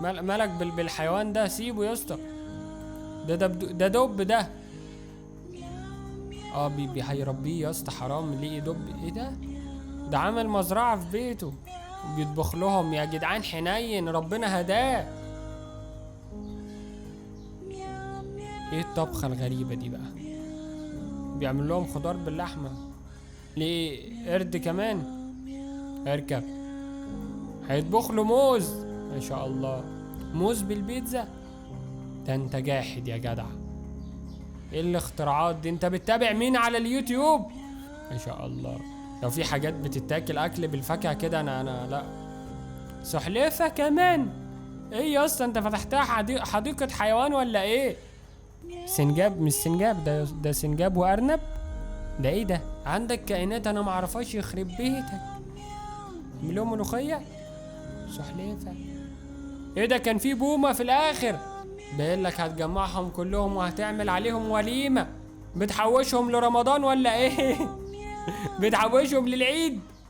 مالك بالحيوان ده؟ سيبه يا اسطى. ده دب ده. هيربيه يا اسطى، حرام ليه دب؟ ايه ده؟ ده عامل مزرعة في بيته بيطبخ لهم يا جدعان، حنين ربنا هداه. ايه الطبخة الغريبة دي بقى؟ بيعمل لهم خضار باللحمة. ليه قرد كمان؟ اركب. هيطبخ له موز، ما شاء الله، موز بالبيتزا. ده انت جاحد يا جدع. ايه الاختراعات دي؟ انت بتتابع مين على اليوتيوب؟ ما شاء الله. لو في حاجات بتتاكل اكل بالفاكهة كده انا لا. سحلفة كمان؟ ايه يا اسطى، انت فتحتها حديقة حيوان ولا ايه؟ سنجاب؟ مش سنجاب ده سنجاب وارنب. ده ايه ده؟ عندك كائنات انا معرفهاش، يخرب بيتك. مليون ملوخية. سحلفة. ايه ده؟ كان في بومة في الاخر. بيقولك هتجمعهم كلهم وهتعمل عليهم وليمة. بتحوشهم لرمضان ولا ايه؟ بتحوشهم للعيد؟